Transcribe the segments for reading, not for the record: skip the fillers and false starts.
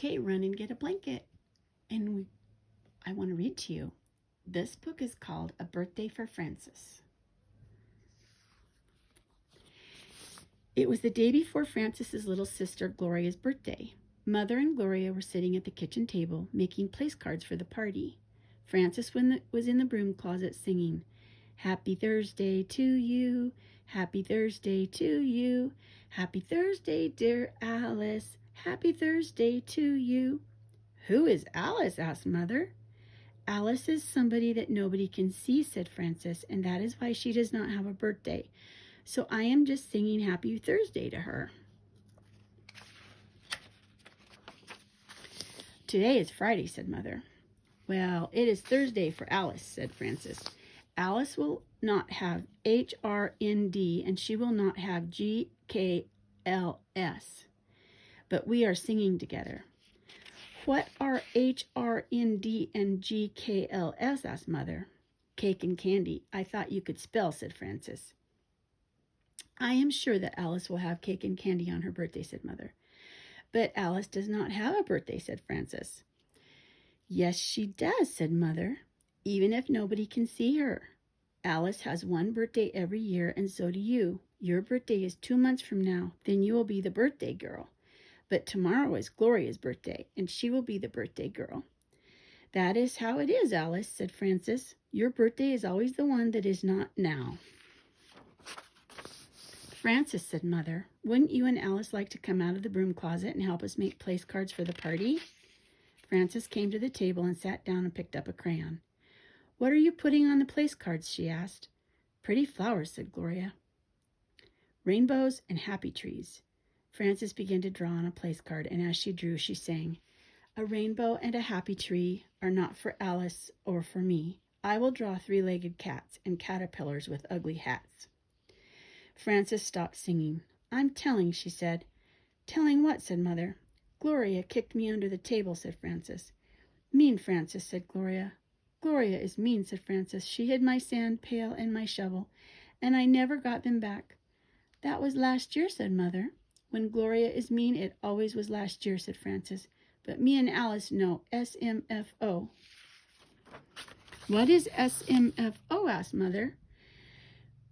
Okay, run and get a blanket. And I want to read to you. This book is called A Birthday for Frances. It was the day before Frances's little sister Gloria's birthday. Mother and Gloria were sitting at the kitchen table making place cards for the party. Frances was in the broom closet singing, "Happy Thursday to you, happy Thursday to you, happy Thursday, dear Alice, happy Thursday to you." "Who is Alice?" asked Mother. "Alice is somebody that nobody can see," said Frances, "and that is why she does not have a birthday. So I am just singing Happy Thursday to her." "Today is Friday," said Mother. "Well, it is Thursday for Alice," said Frances. "Alice will not have HRND and she will not have GKLS. But we are singing together." "What are HRND and GKLS?" asked Mother. "Cake and candy. I thought you could spell," said Frances. "I am sure that Alice will have cake and candy on her birthday," said Mother. "But Alice does not have a birthday," said Frances. "Yes, she does," said Mother, "even if nobody can see her. Alice has one birthday every year, and so do you. Your birthday is 2 months from now. Then you will be the birthday girl. But tomorrow is Gloria's birthday, and she will be the birthday girl." "That is how it is, Alice," said Frances. "Your birthday is always the one that is not now." "Frances," said Mother, "wouldn't you and Alice like to come out of the broom closet and help us make place cards for the party?" Frances came to the table and sat down and picked up a crayon. "What are you putting on the place cards?" she asked. "Pretty flowers," said Gloria. "Rainbows and happy trees." Frances began to draw on a place card, and as she drew, she sang, "A rainbow and a happy tree are not for Alice or for me. I will draw 3-legged cats and caterpillars with ugly hats." Frances stopped singing. "I'm telling," she said. "Telling what?" said Mother. "Gloria kicked me under the table," said Frances. "Mean Frances," said Gloria. "Gloria is mean," said Frances. "She hid my sand pail and my shovel, and I never got them back." "That was last year," said Mother. "When Gloria is mean, it always was last year," said Frances. "But me and Alice know SMFO." "What is SMFO?" asked Mother.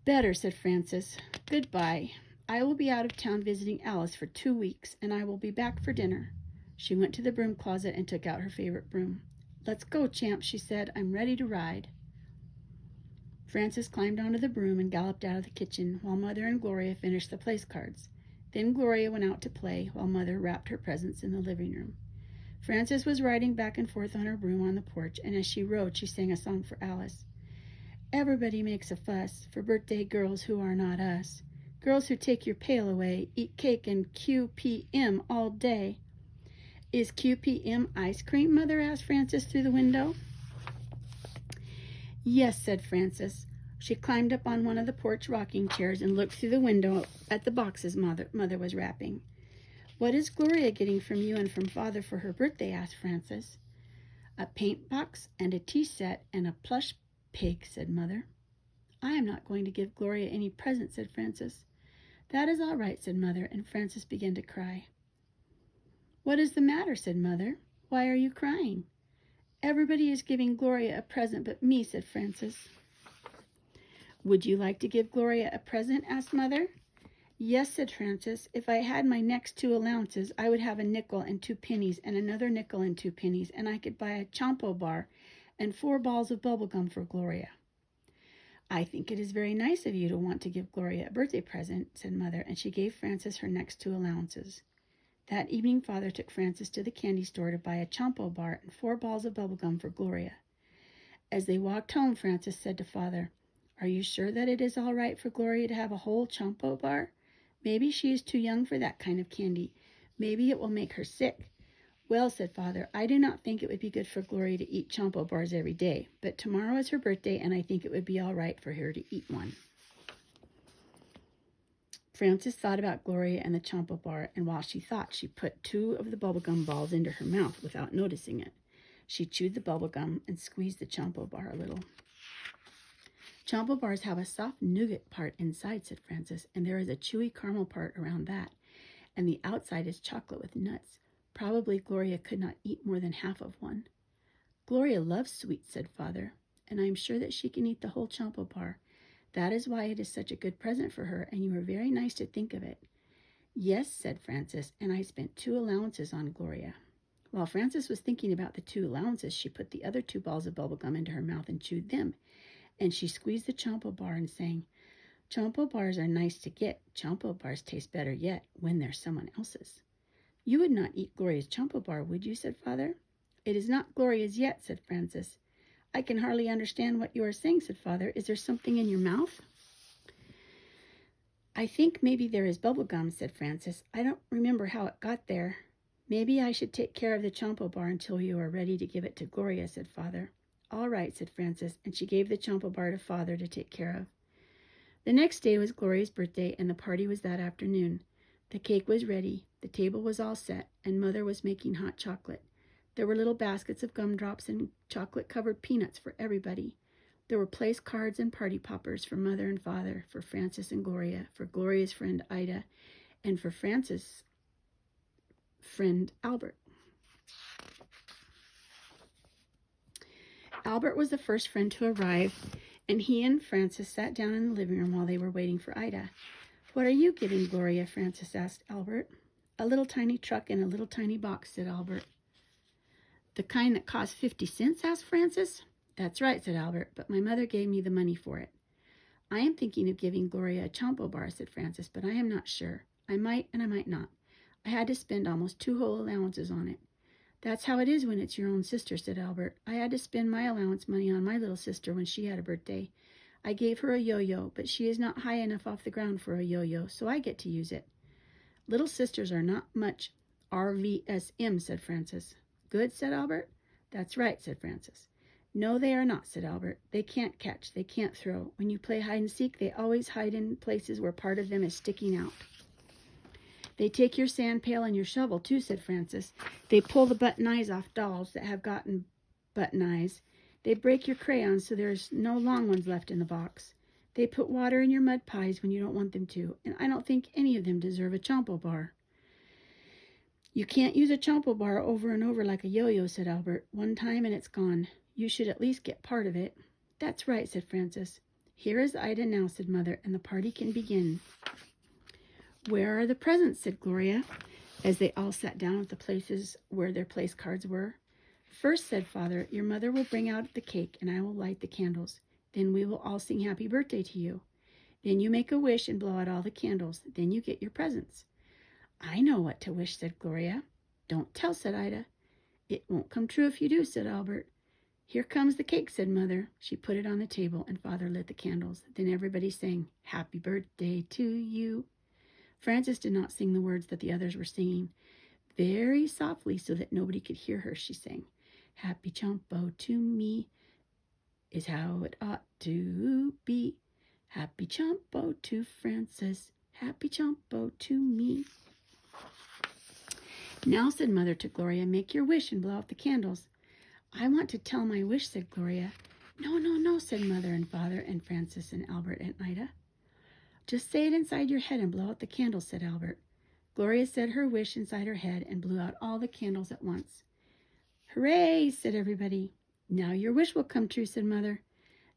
"Better," said Frances. "Goodbye. I will be out of town visiting Alice for 2 weeks, and I will be back for dinner." She went to the broom closet and took out her favorite broom. "Let's go, Champ," she said. "I'm ready to ride." Frances climbed onto the broom and galloped out of the kitchen while Mother and Gloria finished the place cards. Then Gloria went out to play while Mother wrapped her presents in the living room. Frances was riding back and forth on her broom on the porch, and as she rode, she sang a song for Alice. "Everybody makes a fuss for birthday girls who are not us. Girls who take your pail away, eat cake and QPM all day." "Is QPM ice cream?" Mother asked Frances through the window. "Yes," said Frances. She climbed up on one of the porch rocking chairs and looked through the window at the boxes Mother was wrapping. "What is Gloria getting from you and from Father for her birthday?" asked Frances. "A paint box and a tea set and a plush pig," said Mother. "I am not going to give Gloria any present," said Frances. "That is all right," said Mother, and Frances began to cry. "What is the matter?" said Mother. "Why are you crying?" "Everybody is giving Gloria a present but me," said Frances. "Would you like to give Gloria a present?" asked Mother. "Yes," said Frances. "If I had my next 2 allowances, I would have a nickel and 2 pennies and another nickel and 2 pennies, and I could buy a Chompo bar and 4 balls of bubble gum for Gloria." "I think it is very nice of you to want to give Gloria a birthday present," said Mother, and she gave Frances her next 2 allowances. That evening, Father took Frances to the candy store to buy a Chompo bar and 4 balls of bubble gum for Gloria. As they walked home, Frances said to Father, "Are you sure that it is all right for Gloria to have a whole Chompo bar? Maybe she is too young for that kind of candy. Maybe it will make her sick." "Well," said Father, "I do not think it would be good for Gloria to eat Chompo bars every day, but tomorrow is her birthday, and I think it would be all right for her to eat one." Frances thought about Gloria and the Chompo bar, and while she thought, she put 2 of the bubblegum balls into her mouth without noticing it. She chewed the bubblegum and squeezed the Chompo bar a little. "Chompo bars have a soft nougat part inside," said Frances, "and there is a chewy caramel part around that, and the outside is chocolate with nuts. Probably Gloria could not eat more than half of one. Gloria loves sweets, said Father, and I am sure that she can eat the whole Chompo bar. That is why it is such a good present for her, and you were very nice to think of it. Yes, said Frances, and I spent 2 allowances on Gloria. While Frances was thinking about the 2 allowances, she put the other 2 balls of bubblegum into her mouth and chewed them, and she squeezed the Chompo bar and sang, Chompo bars are nice to get. Chompo bars taste better yet when they're someone else's. You would not eat Gloria's Chompo bar, would you, said Father. It is not Gloria's yet, said Frances. I can hardly understand what you are saying, said Father. Is there something in your mouth? I think maybe there is bubble gum, said Frances. I don't remember how it got there. Maybe I should take care of the Chompo bar until you are ready to give it to Gloria, said Father. All right, said Frances, and she gave the Chompo bar to Father to take care of. The next day was Gloria's birthday, and the party was that afternoon. The cake was ready, the table was all set, and Mother was making hot chocolate. There were little baskets of gumdrops and chocolate-covered peanuts for everybody. There were place cards and party poppers for Mother and Father, for Frances and Gloria, for Gloria's friend Ida, and for Frances' friend Albert. Albert was the first friend to arrive, and he and Frances sat down in the living room while they were waiting for Ida. What are you giving Gloria? Frances asked Albert. A little tiny truck in a little tiny box, said Albert. The kind that cost 50 cents? Asked Frances. That's right, said Albert, but my mother gave me the money for it. I am thinking of giving Gloria a Chompo bar, said Frances, but I am not sure. I might and I might not. I had to spend almost 2 whole allowances on it. That's how it is when it's your own sister, said Albert. I had to spend my allowance money on my little sister when she had a birthday. I gave her a yo-yo, but she is not high enough off the ground for a yo-yo, so I get to use it. Little sisters are not much RVSM, said Frances. Good, said Albert. That's right, said Frances. No, they are not, said Albert. They can't catch, they can't throw. When you play hide and seek, they always hide in places where part of them is sticking out. They take your sand pail and your shovel, too, said Frances. They pull the button eyes off dolls that have gotten button eyes. They break your crayons so there's no long ones left in the box. They put water in your mud pies when you don't want them to, and I don't think any of them deserve a Chompo bar. You can't use a Chompo bar over and over like a yo-yo, said Albert. One time and it's gone. You should at least get part of it. That's right, said Frances. Here is Ida now, said Mother, and the party can begin. Where are the presents, said Gloria, as they all sat down at the places where their place cards were. First, said Father, your mother will bring out the cake, and I will light the candles. Then we will all sing happy birthday to you. Then you make a wish and blow out all the candles. Then you get your presents. I know what to wish, said Gloria. Don't tell, said Ida. It won't come true if you do, said Albert. Here comes the cake, said Mother. She put it on the table, and Father lit the candles. Then everybody sang, Happy birthday to you. Frances did not sing the words that the others were singing. Very softly, so that nobody could hear her, she sang, Happy Chompo to me is how it ought to be. Happy Chompo to Frances, Happy Chompo to me. Now, said Mother to Gloria, make your wish and blow out the candles. I want to tell my wish, said Gloria. No, no, no, said Mother and Father and Frances and Albert and Ida. Just say it inside your head and blow out the candles, said Albert. Gloria said her wish inside her head and blew out all the candles at once. Hooray, said everybody. Now your wish will come true, said Mother.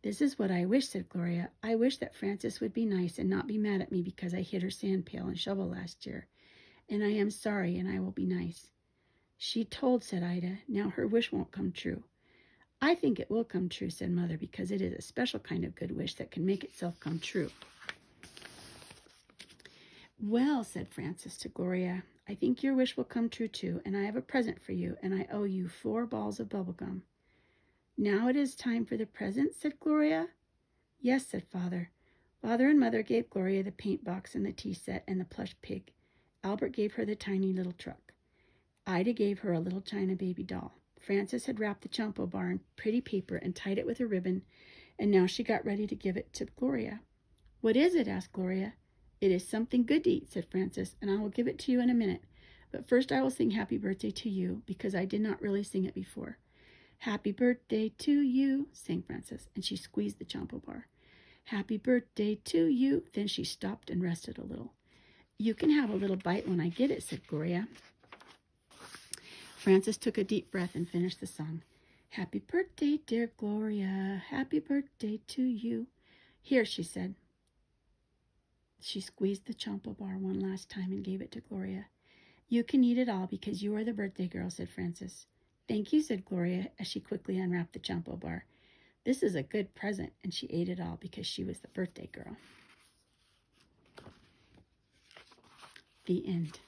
This is what I wish, said Gloria. I wish that Frances would be nice and not be mad at me because I hit her sand pail and shovel last year. And I am sorry, and I will be nice. She told, said Ida. Now her wish won't come true. I think it will come true, said Mother, because it is a special kind of good wish that can make itself come true. Well, said Frances to Gloria, I think your wish will come true too, and I have a present for you, and I owe you 4 balls of bubblegum. Now it is time for the present, said Gloria. Yes, said Father. Father and Mother gave Gloria the paint box and the tea set and the plush pig. Albert gave her the tiny little truck. Ida gave her a little china baby doll. Frances had wrapped the Chompo bar in pretty paper and tied it with a ribbon, and now she got ready to give it to Gloria. What is it? Asked Gloria. It is something good to eat, said Frances, and I will give it to you in a minute. But first I will sing happy birthday to you, because I did not really sing it before. Happy birthday to you, sang Frances, and she squeezed the Chompo bar. Happy birthday to you. Then she stopped and rested a little. You can have a little bite when I get it, said Gloria. Frances took a deep breath and finished the song. Happy birthday, dear Gloria. Happy birthday to you. Here, she said. She squeezed the Chompo bar one last time and gave it to Gloria. You can eat it all because you are the birthday girl, said Frances. Thank you, said Gloria as she quickly unwrapped the Chompo bar. This is a good present, and she ate it all because she was the birthday girl. The end.